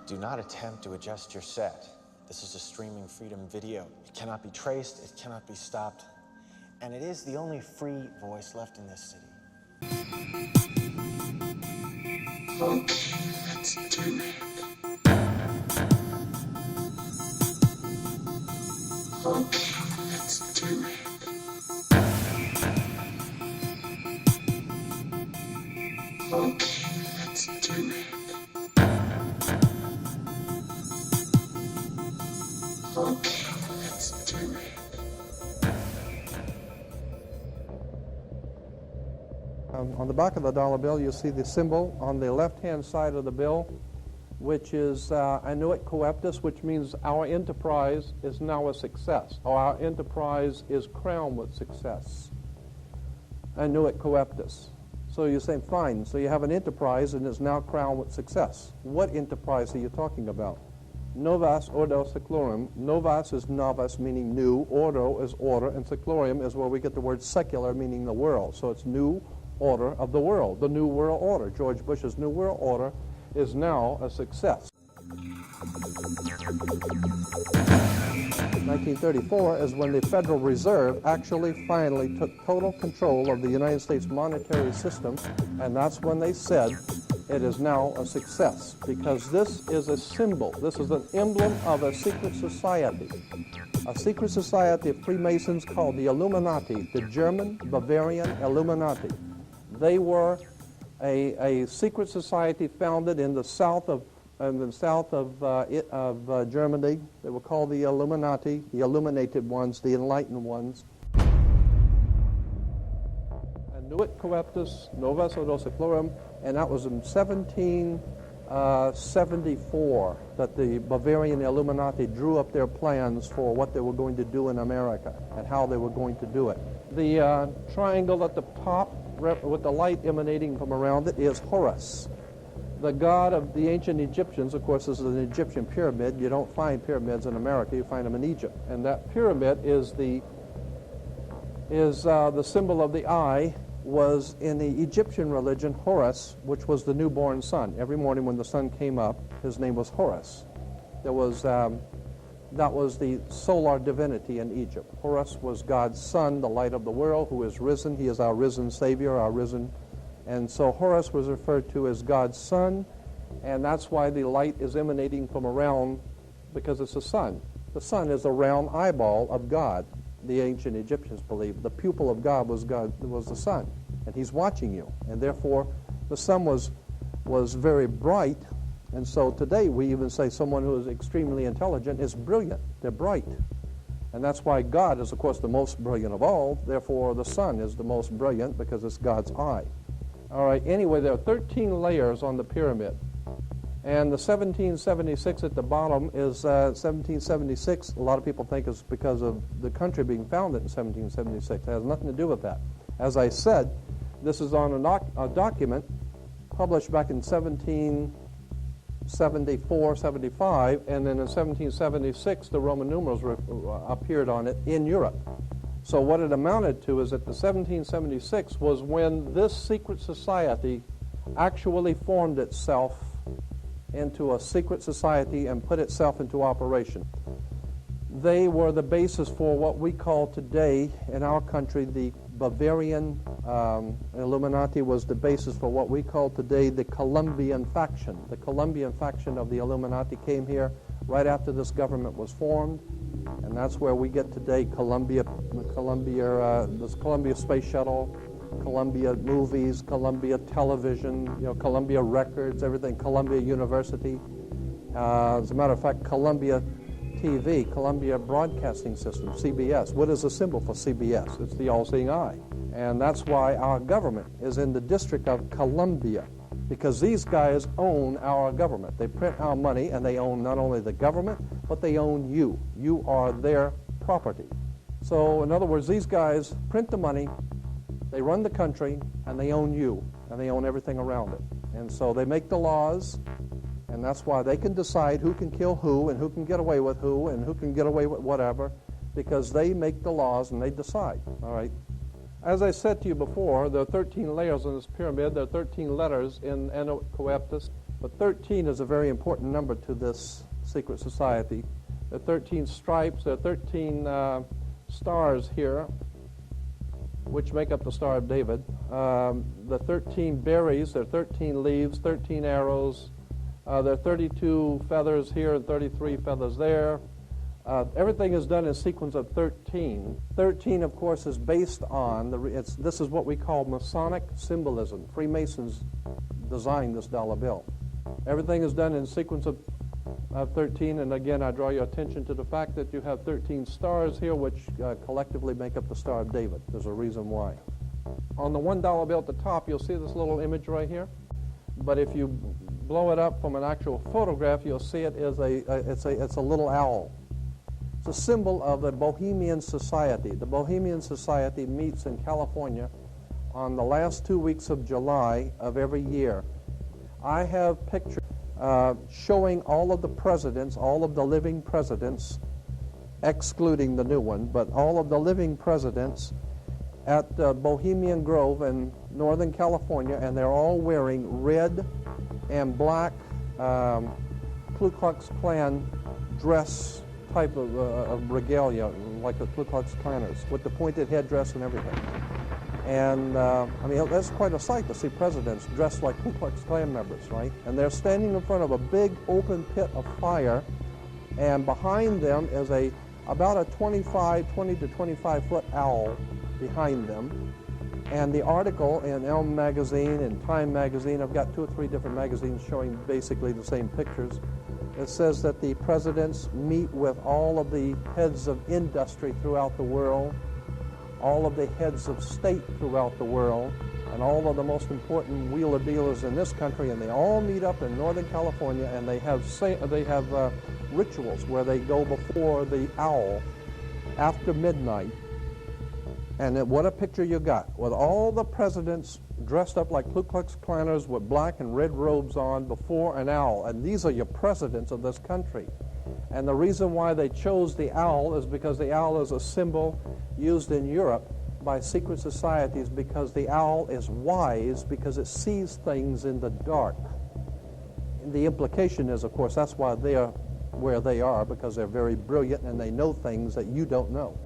Do not attempt to adjust your set. This is a streaming freedom video. It cannot be traced, it cannot be stopped, and it is the only free voice left in this city. Okay, let's do it. Okay, let's do it. Okay, let's do it. Okay, let's do it. On the back of the dollar bill, you'll see the symbol on the left-hand side of the bill, which is Annuit Coeptus, which means our enterprise is now a success, or our enterprise is crowned with success. Annuit Coeptus. So you're saying, fine, so you have an enterprise and it's now crowned with success. What enterprise are you talking about? Novas Ordo Seclorum. Novas is novus, meaning new. Ordo is order. And seclorum is where we get the word secular, meaning the world. So it's new order of the world, the New World Order. George Bush's New World Order is now a success. 1934 is when the Federal Reserve actually finally took total control of the United States monetary system, and that's when they said it is now a success, because this is a symbol, this is an emblem of a secret society of Freemasons called the Illuminati, the German Bavarian Illuminati. They were a secret society founded in the south of Germany. They were called the Illuminati, the illuminated ones, the enlightened ones. Annuit Coeptus, Novus Ordo Seclorum, and that was in 1774 that the Bavarian Illuminati drew up their plans for what they were going to do in America and how they were going to do it. The triangle at the top with the light emanating from around it is Horus, the god of the ancient Egyptians. Of course, this is an Egyptian pyramid. You don't find pyramids in America, you find them in Egypt. And that pyramid is the symbol of the eye, was in the Egyptian religion Horus, which was the newborn sun. Every morning when the sun came up, his name was Horus. That was the solar divinity in Egypt. Horus was God's son, the light of the world, who is risen. He is our risen Savior, our risen. And so Horus was referred to as God's son, and that's why the light is emanating from around, because it's the sun. The sun is a round eyeball of God, the ancient Egyptians believed. The pupil of God was the sun, and he's watching you. And therefore, the sun was very bright. And so today we even say someone who is extremely intelligent is brilliant. They're bright. And that's why God is, of course, the most brilliant of all. Therefore, the sun is the most brilliant because it's God's eye. All right, anyway, there are 13 layers on the pyramid. And the 1776 at the bottom is 1776. A lot of people think it's because of the country being founded in 1776. It has nothing to do with that. As I said, this is on a document published back in 1774, 75, and then in 1776 the Roman numerals appeared on it in Europe. So what it amounted to is that the 1776 was when this secret society actually formed itself into a secret society and put itself into operation. They were the basis for what we call today in our country the Bavarian Illuminati was the basis for what we call today the Colombian faction. The Colombian faction of the Illuminati came here right after this government was formed, and that's where we get today this Columbia Space Shuttle, Columbia Movies, Columbia Television, Columbia Records, everything, Columbia University. As a matter of fact, Columbia TV, Columbia Broadcasting System, CBS. What is the symbol for CBS? It's the all-seeing eye. And that's why our government is in the District of Columbia, because these guys own our government. They print our money, and they own not only the government, but they own you. You are their property. So, in other words, these guys print the money, they run the country, and they own you, and they own everything around it. And so they make the laws, and that's why they can decide who can kill who, and who can get away with who, and who can get away with whatever, because they make the laws and they decide, all right? As I said to you before, there are 13 layers in this pyramid. There are 13 letters in Annuit Coeptus. But 13 is a very important number to this secret society. There are 13 stripes, there are 13 stars here, which make up the Star of David. The 13 berries, there are 13 leaves, 13 arrows. There are 32 feathers here and 33 feathers there. Everything is done in sequence of 13. 13, of course, is based on, this is what we call Masonic symbolism. Freemasons designed this dollar bill. Everything is done in sequence of 13, and again, I draw your attention to the fact that you have 13 stars here, which collectively make up the Star of David. There's a reason why. On the $1 bill at the top, you'll see this little image right here. But if you blow it up from an actual photograph, you'll see it is it's a little owl. It's a symbol of the Bohemian Society. The Bohemian Society meets in California on the last 2 weeks of July of every year. I have pictures showing all of the presidents, all of the living presidents, excluding the new one, but all of the living presidents at Bohemian Grove in Northern California, and they're all wearing red and black Ku Klux Klan dress type of regalia, like the Ku Klux Klanners, with the pointed headdress and everything. And I mean, that's quite a sight to see presidents dressed like Ku Klux Klan members, right? And they're standing in front of a big open pit of fire, and behind them is about a 20 to 25 foot owl behind them. And the article in Elm magazine and Time magazine, I've got 2 or 3 different magazines showing basically the same pictures. It says that the presidents meet with all of the heads of industry throughout the world, all of the heads of state throughout the world, and all of the most important wheeler dealers in this country, and they all meet up in Northern California, and they have rituals where they go before the owl after midnight. And what a picture you got, with all the presidents dressed up like Ku Klux Klanners with black and red robes on before an owl. And these are your presidents of this country. And the reason why they chose the owl is because the owl is a symbol used in Europe by secret societies, because the owl is wise, because it sees things in the dark. And the implication is, of course, that's why they are where they are, because they're very brilliant and they know things that you don't know.